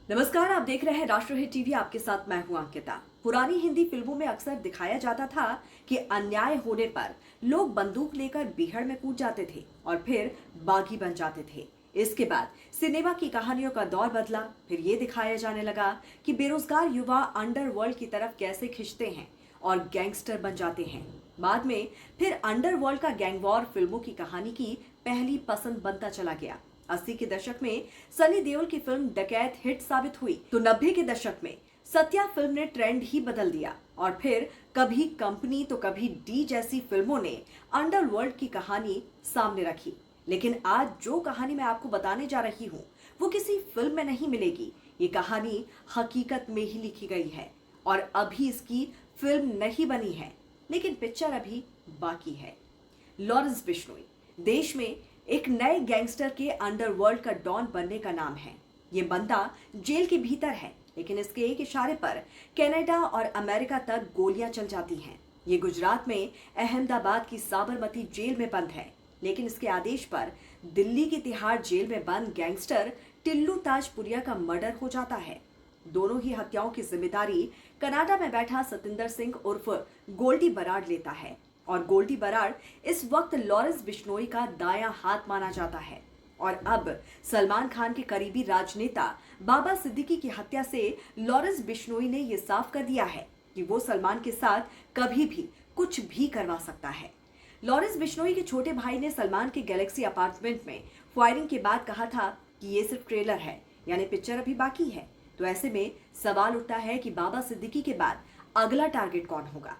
नमस्कार, आप देख रहे हैं राष्ट्रहित टीवी। आपके साथ मैं हूं अंकिता। पुरानी हिंदी फिल्मों में अक्सर दिखाया जाता था कि अन्याय होने पर लोग बंदूक लेकर बीहड़ में कूद जाते थे और फिर बागी बन जाते थे। इसके बाद सिनेमा की कहानियों का दौर बदला। फिर ये दिखाया जाने लगा कि बेरोजगार युवा अंडरवर्ल्ड की तरफ कैसे खिंचते हैं और गैंगस्टर बन जाते हैं। बाद में फिर अंडरवर्ल्ड का गैंगवॉर फिल्मों की कहानी की पहली पसंद बनता चला गया। 80 के दशक में सनी देओल की फिल्म डकैत हिट साबित हुई तो 90 के दशक में सत्या फिल्म ने ट्रेंड ही बदल दिया और फिर कभी कंपनी तो कभी डी जैसी फिल्मों ने अंडरवर्ल्ड की कहानी सामने रखी। लेकिन आज जो कहानी मैं आपको बताने जा रही हूँ वो किसी फिल्म में नहीं मिलेगी। ये कहानी हकीकत में ही लिखी गई है और अभी इसकी फिल्म नहीं बनी है, लेकिन पिक्चर अभी बाकी है। लॉरेंस बिश्नोई देश में एक नए गैंगस्टर के अंडरवर्ल्ड का डॉन बनने का नाम है। ये बंदा जेल के भीतर है, लेकिन इसके एक इशारे पर कनाडा और अमेरिका तक गोलियां चल जाती हैं। ये गुजरात में अहमदाबाद की साबरमती जेल में बंद है, लेकिन इसके आदेश पर दिल्ली की तिहाड़ जेल में बंद गैंगस्टर टिल्लू ताजपुरिया का मर्डर हो जाता है। दोनों ही हत्याओं की जिम्मेदारी कनाडा में बैठा सतिंदर सिंह उर्फ गोल्डी बराड़ लेता है और गोल्डी बराड़ इस वक्त लॉरेंस बिश्नोई का दायां हाथ माना जाता है। और अब सलमान खान के करीबी राजनेता बाबा सिद्दीकी की हत्या से लॉरेंस बिश्नोई ने यह साफ कर दिया है कि वो सलमान के साथ कभी भी कुछ भी करवा सकता है। लॉरेंस बिश्नोई के छोटे भाई ने सलमान के गैलेक्सी अपार्टमेंट में फायरिंग के बाद कहा था कि ये सिर्फ ट्रेलर है, यानी पिक्चर अभी बाकी है। तो ऐसे में सवाल उठता है कि बाबा सिद्दीकी के बाद अगला टारगेट कौन होगा।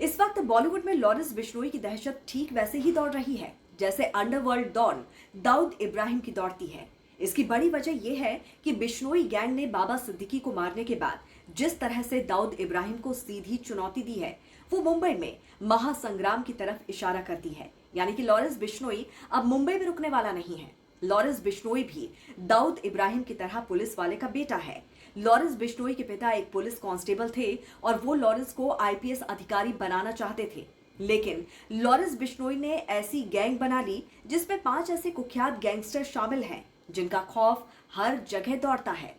इस वक्त बॉलीवुड में लॉरेंस बिश्नोई की दहशत ठीक वैसे ही दौड़ रही है जैसे अंडरवर्ल्ड डॉन दाऊद इब्राहिम की दौड़ती है। इसकी बड़ी वजह यह है कि बिश्नोई गैंग ने बाबा सिद्दीकी को मारने के बाद जिस तरह से दाऊद इब्राहिम को सीधी चुनौती दी है, वो मुंबई में महासंग्राम की तरफ इशारा करती है। यानी कि लॉरेंस बिश्नोई अब मुंबई में रुकने वाला नहीं है। लॉरेंस बिश्नोई भी दाऊद इब्राहिम की तरह पुलिस वाले का बेटा है। लॉरेंस बिश्नोई के पिता एक पुलिस कांस्टेबल थे और वो लॉरेंस को आईपीएस अधिकारी बनाना चाहते थे, लेकिन लॉरेंस बिश्नोई ने ऐसी गैंग बना ली जिसमें 5 ऐसे कुख्यात गैंगस्टर शामिल हैं जिनका खौफ हर जगह दौड़ता है।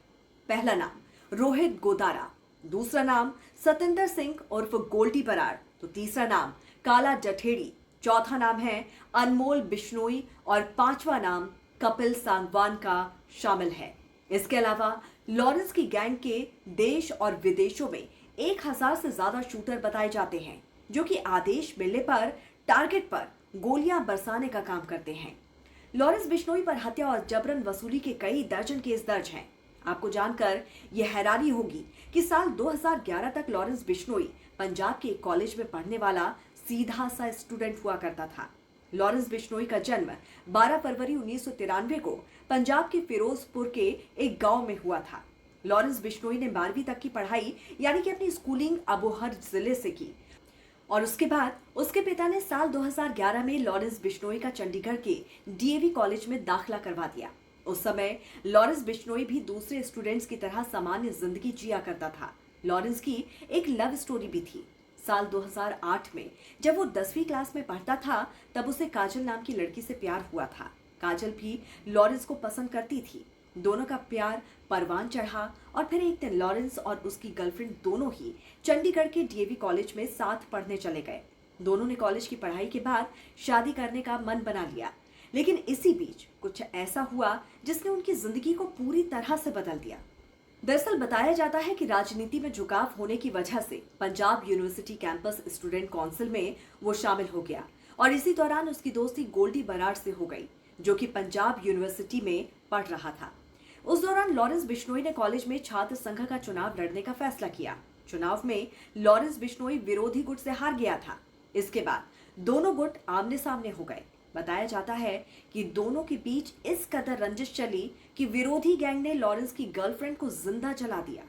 पहला नाम रोहित गोदारा, दूसरा नाम सतिंदर सिंह उर्फ गोल्डी बराड़, तो तीसरा नाम काला जठेड़ी, चौथा नाम है अनमोल बिश्नोई और पांचवा नाम कपिल सांगवान का शामिल है। इसके अलावा लॉरेंस की गैंग के देश और विदेशों में 1000 से ज्यादा शूटर बताए जाते हैं जो कि आदेश मिलने पर टारगेट पर गोलियां बरसाने का काम करते हैं। लॉरेंस बिश्नोई पर हत्या और जबरन वसूली के कई दर्जन केस दर्ज हैं। आपको जानकर यह हैरानी होगी कि साल 2011 तक लॉरेंस बिश्नोई पंजाब के एक कॉलेज में पढ़ने वाला सीधा सा स्टूडेंट हुआ करता था। लॉरेंस बिश्नोई का जन्म 12 फरवरी 1993 को पंजाब के फिरोजपुर के एक गांव में हुआ था। लॉरेंस बिश्नोई ने 12वीं तक की पढ़ाई यानी कि अपनी स्कूलिंग अबोहर जिले से की और उसके बाद उसके पिता ने साल 2011 में लॉरेंस बिश्नोई का चंडीगढ़ के डीएवी कॉलेज में दाखिला करवा दिया। उस समय लॉरेंस बिश्नोई भी दूसरे स्टूडेंट्स की तरह सामान्य जिंदगी जिया करता था। लॉरेंस की एक लव स्टोरी भी थी। साल 2008 में जब वो 10वीं क्लास में पढ़ता था तब उसे काजल नाम की लड़की से प्यार हुआ था। काजल भी लॉरेंस को पसंद करती थी। दोनों का प्यार परवान चढ़ा और फिर एक दिन लॉरेंस और उसकी गर्लफ्रेंड दोनों ही चंडीगढ़ के डीएवी कॉलेज में साथ पढ़ने चले गए। दोनों ने कॉलेज की पढ़ाई के बाद शादी करने का मन बना लिया, लेकिन इसी बीच कुछ ऐसा हुआ जिसने उनकी जिंदगी को पूरी तरह से बदल दिया। दरअसल बताया जाता है कि राजनीति में झुकाव होने की वजह से Punjab university campus student council में वो शामिल हो गया और इसी दौरान उसकी दोस्ती गोल्डी बराड़ से हो गई जो कि पंजाब यूनिवर्सिटी में पढ़ रहा था। उस दौरान लॉरेंस बिश्नोई ने कॉलेज में छात्र संघ का चुनाव लड़ने का फैसला किया। चुनाव में लॉरेंस बिश्नोई विरोधी गुट से हार गया था। इसके बाद दोनों गुट आमने सामने हो गए। बताया जाता है कि दोनों के बीच इस कदर रंजिश चली कि विरोधी गैंग ने लॉरेंस की गर्लफ्रेंड को जिंदा जला दिया।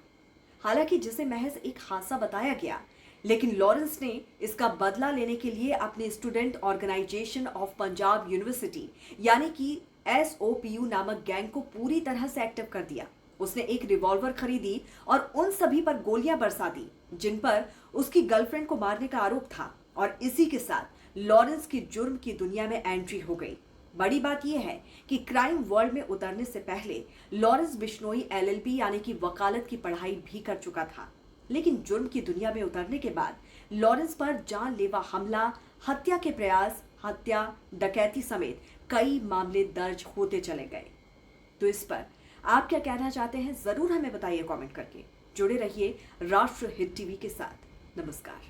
हालांकि जिसे महज एक हादसा बताया गया, लेकिन लॉरेंस ने इसका बदला लेने के लिए अपने Student Organisation of Punjab University यानी कि SOPU नामक गैंग को पूरी तरह से एक्टिव कर दिया। उसने एक रिवॉल्वर खरीदी और उन सभी पर गोलियां बरसा दी जिन पर उसकी गर्लफ्रेंड को मारने का आरोप था और इसी के साथ लॉरेंस की जुर्म की दुनिया में एंट्री हो गई। बड़ी बात यह है कि क्राइम वर्ल्ड में उतरने से पहले लॉरेंस बिश्नोई एलएलबी यानी कि वकालत की पढ़ाई भी कर चुका था, लेकिन जुर्म की दुनिया में उतरने के बाद लॉरेंस पर जानलेवा हमला, हत्या के प्रयास, हत्या, डकैती समेत कई मामले दर्ज होते चले गए। तो इस पर आप क्या कहना चाहते हैं, जरूर हमें बताइए कमेंट करके। जुड़े रहिए राष्ट्र हिट टीवी के साथ। नमस्कार।